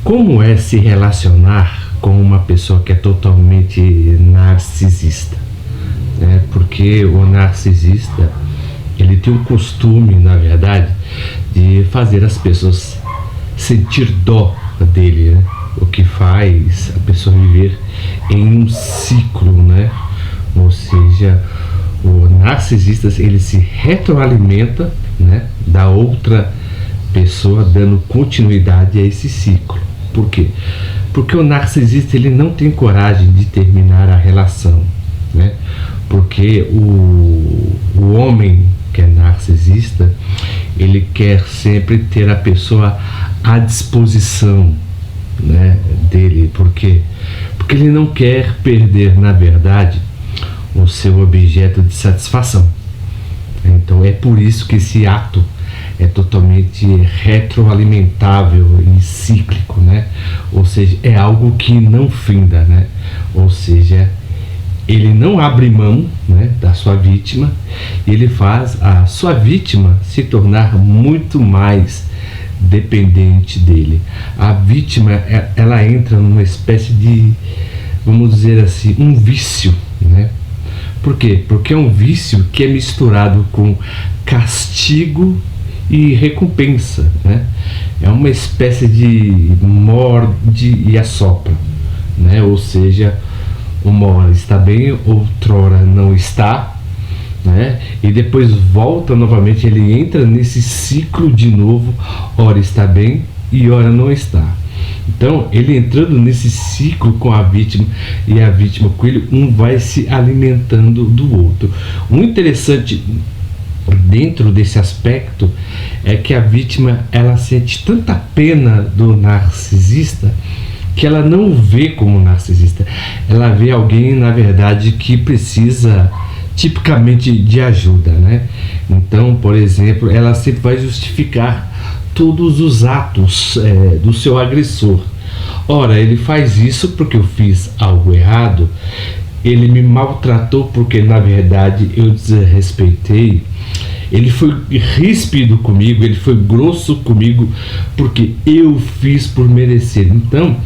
Como é se relacionar com uma pessoa que é totalmente narcisista? Porque o narcisista, ele tem o costume, na verdade, de fazer as pessoas sentir dó dele, né? O que faz a pessoa viver em um ciclo, né? Ou seja, o narcisista, ele se retroalimenta, né, da outra pessoa, dando continuidade a esse ciclo. Por quê? Porque o narcisista, ele não tem coragem de terminar a relação, né? Porque o homem que é narcisista, ele quer sempre ter a pessoa à disposição, né, dele. Por quê? Porque ele não quer perder, na verdade, o seu objeto de satisfação. Então é por isso que esse ato é totalmente retroalimentável e cíclico, né? Ou seja, é algo que não finda, né? Ou seja, ele não abre mão, né, da sua vítima, e ele faz a sua vítima se tornar muito mais dependente dele. A vítima, ela entra numa espécie de, vamos dizer assim, um vício, né? Por quê? Porque é um vício que é misturado com castigo e recompensa, né? É uma espécie de morde e assopra, né? Ou seja, uma hora está bem, outrora não está, né? E depois volta novamente, ele entra nesse ciclo de novo, ora está bem e ora não está. Então, ele entrando nesse ciclo com a vítima e a vítima com ele, um vai se alimentando do outro. O interessante dentro desse aspecto é que a vítima, ela sente tanta pena do narcisista que ela não vê como narcisista, ela vê alguém, na verdade, que precisa tipicamente de ajuda, né? Então, por exemplo, ela sempre vai justificar todos os atos do seu agressor. Ora, ele faz isso porque eu fiz algo errado, ele me maltratou porque, na verdade, eu desrespeitei, ele foi ríspido comigo, ele foi grosso comigo porque eu fiz por merecer. Então,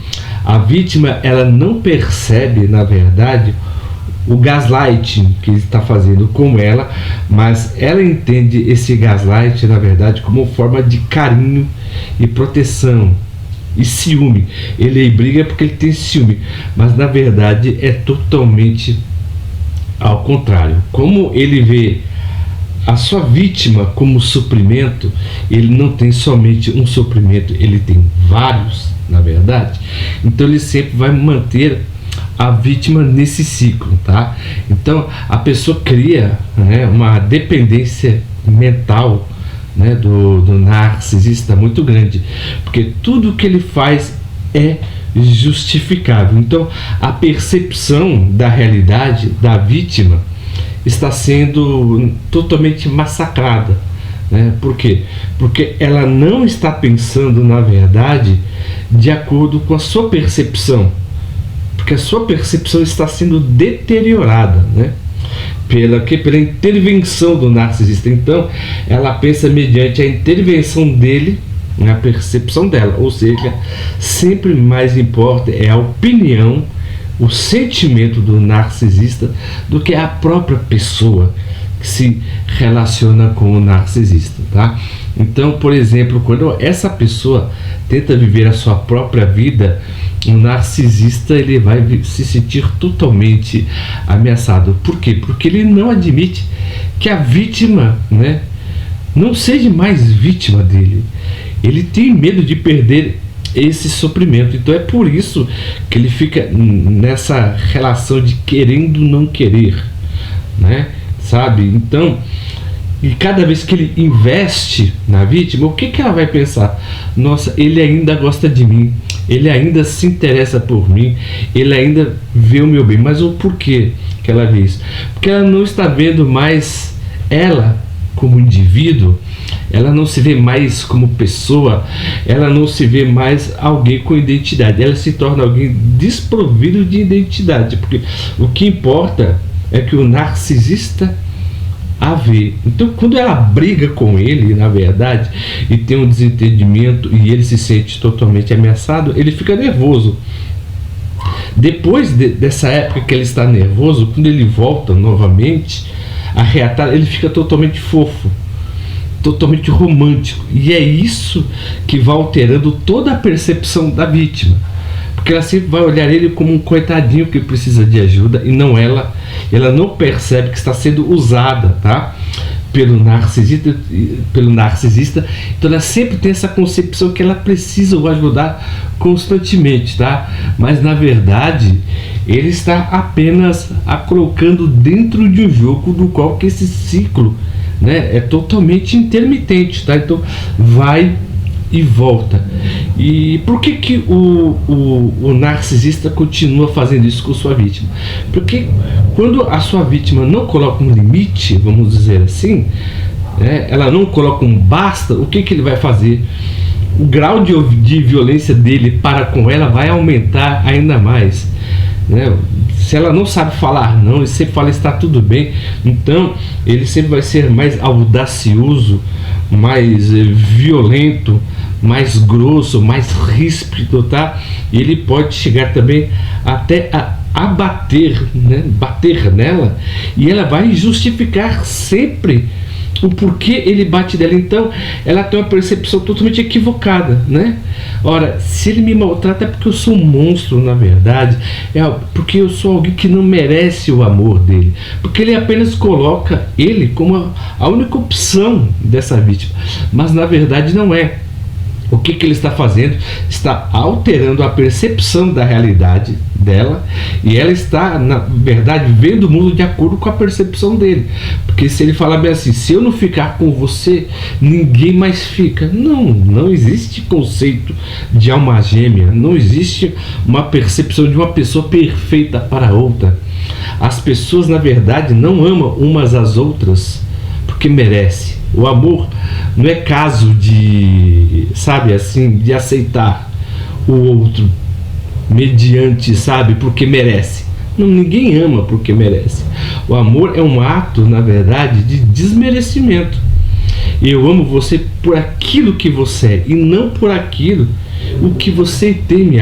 a vítima, ela não percebe, na verdade, o gaslighting que ele está fazendo com ela, mas ela entende esse gaslight, na verdade, como forma de carinho e proteção e ciúme. Ele briga porque ele tem ciúme, mas na verdade é totalmente ao contrário. Como ele vê a sua vítima como suprimento, ele não tem somente um suprimento, ele tem vários, na verdade. Então ele sempre vai manter a vítima nesse ciclo, tá? Então a pessoa cria, né, uma dependência mental, né, do narcisista muito grande, porque tudo que ele faz é justificável. Então a percepção da realidade da vítima está sendo totalmente massacrada, né? Por quê? Porque ela não está pensando, na verdade, de acordo com a sua percepção, porque a sua percepção está sendo deteriorada, né? Pela intervenção do narcisista. Então ela pensa mediante a intervenção dele na percepção dela, ou seja, sempre mais importa é a opinião, o sentimento do narcisista do que a própria pessoa que se relaciona com o narcisista, tá? Então, por exemplo, quando essa pessoa tenta viver a sua própria vida, o narcisista, ele vai se sentir totalmente ameaçado. Por quê? Porque ele não admite que a vítima, né, não seja mais vítima dele. Ele tem medo de perder esse sofrimento. Então é por isso que ele fica nessa relação de querendo não querer, né? Sabe? Então, e cada vez que ele investe na vítima, o que ela vai pensar? Nossa, ele ainda gosta de mim, ele ainda se interessa por mim, ele ainda vê o meu bem. Mas o porquê que ela vê isso? Porque ela não está vendo mais ela como indivíduo, ela não se vê mais como pessoa, ela não se vê mais alguém com identidade, ela se torna alguém desprovido de identidade, porque o que importa é que o narcisista a ver. Então, quando ela briga com ele, na verdade, e tem um desentendimento e ele se sente totalmente ameaçado, ele fica nervoso. Depois dessa época que ele está nervoso, quando ele volta novamente a reatar, ele fica totalmente fofo, totalmente romântico. E é isso que vai alterando toda a percepção da vítima. Porque ela sempre vai olhar ele como um coitadinho que precisa de ajuda, e não ela não percebe que está sendo usada, tá? Pelo narcisista. Então ela sempre tem essa concepção que ela precisa o ajudar constantemente, tá? Mas na verdade ele está apenas a colocando dentro de um jogo do qual que esse ciclo, né, é totalmente intermitente, tá? Então vai e volta. E por que o narcisista continua fazendo isso com sua vítima? Porque quando a sua vítima não coloca um limite, vamos dizer assim, né, ela não coloca um basta, o que ele vai fazer? O grau de violência dele para com ela vai aumentar ainda mais, né? Se ela não sabe falar não, ele sempre fala está tudo bem, então ele sempre vai ser mais audacioso, mais violento, mais grosso, mais ríspido, tá? E ele pode chegar também até a abater, né? Bater nela, e ela vai justificar sempre o porquê ele bate dela. Então ela tem uma percepção totalmente equivocada, né? Ora, se ele me maltrata é porque eu sou um monstro, na verdade, é porque eu sou alguém que não merece o amor dele, porque ele apenas coloca ele como a única opção dessa vítima, mas na verdade não é. O que ele está fazendo? Está alterando a percepção da realidade dela, e ela está, na verdade, vendo o mundo de acordo com a percepção dele. Porque se ele falar bem assim, se eu não ficar com você, ninguém mais fica. Não existe conceito de alma gêmea, não existe uma percepção de uma pessoa perfeita para outra. As pessoas, na verdade, não amam umas às outras porque merece. O amor não é caso de, sabe, assim, de aceitar o outro mediante, sabe, porque merece. Não, ninguém ama porque merece. O amor é um ato, na verdade, de desmerecimento. Eu amo você por aquilo que você é e não por aquilo o que você tem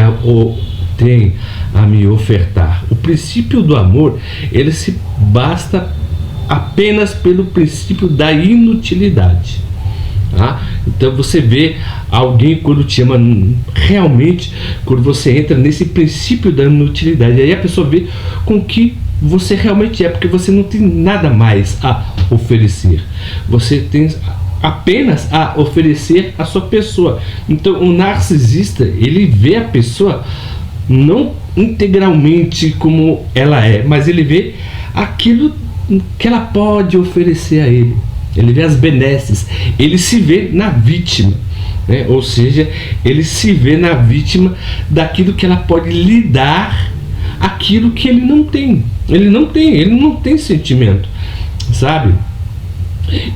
a me ofertar. O princípio do amor, ele se basta apenas pelo princípio da inutilidade, tá? Então você vê alguém quando te ama realmente, quando você entra nesse princípio da inutilidade, aí a pessoa vê com que você realmente é, porque você não tem nada mais a oferecer, você tem apenas a oferecer a sua pessoa. Então o narcisista, ele vê a pessoa não integralmente como ela é, mas ele vê aquilo que ela pode oferecer a ele. Ele vê as benesses, ele se vê na vítima, né? Ou seja, ele se vê na vítima daquilo que ela pode lhe dar, aquilo que ele não tem. Ele não tem sentimento, sabe?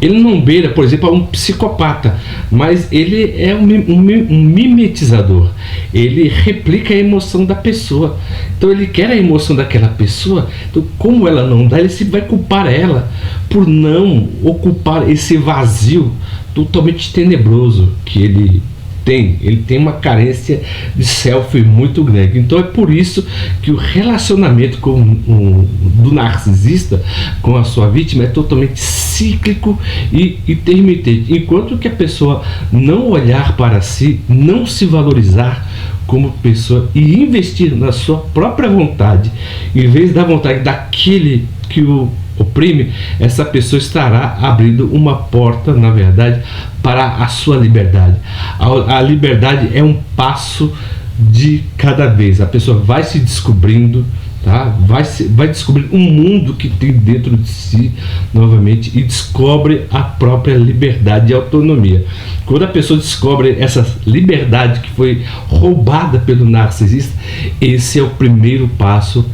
Ele não beira, por exemplo, a um psicopata, mas ele é um mimetizador. Ele replica a emoção da pessoa. Então ele quer a emoção daquela pessoa. Então, como ela não dá, ele se vai culpar ela por não ocupar esse vazio totalmente tenebroso que ele tem. Ele tem uma carência de self muito grande. Então é por isso que o relacionamento do narcisista com a sua vítima é totalmente cíclico e intermitente. Enquanto que a pessoa não olhar para si, não se valorizar como pessoa e investir na sua própria vontade, em vez da vontade daquele que o oprime, essa pessoa estará abrindo uma porta, na verdade, para a sua liberdade. A liberdade é um passo de cada vez. A pessoa vai se descobrindo, tá? Vai descobrir um mundo que tem dentro de si novamente, e descobre a própria liberdade e autonomia. Quando a pessoa descobre essa liberdade que foi roubada pelo narcisista, esse é o primeiro passo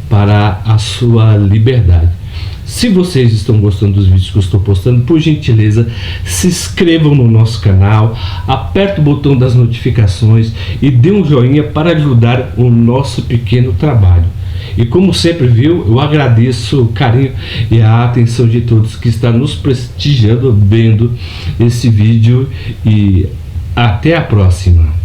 para a sua liberdade. Se vocês estão gostando dos vídeos que eu estou postando, por gentileza, se inscrevam no nosso canal, aperte o botão das notificações e dê um joinha para ajudar o nosso pequeno trabalho. E como sempre, viu, eu agradeço o carinho e a atenção de todos que estão nos prestigiando vendo esse vídeo, e até a próxima.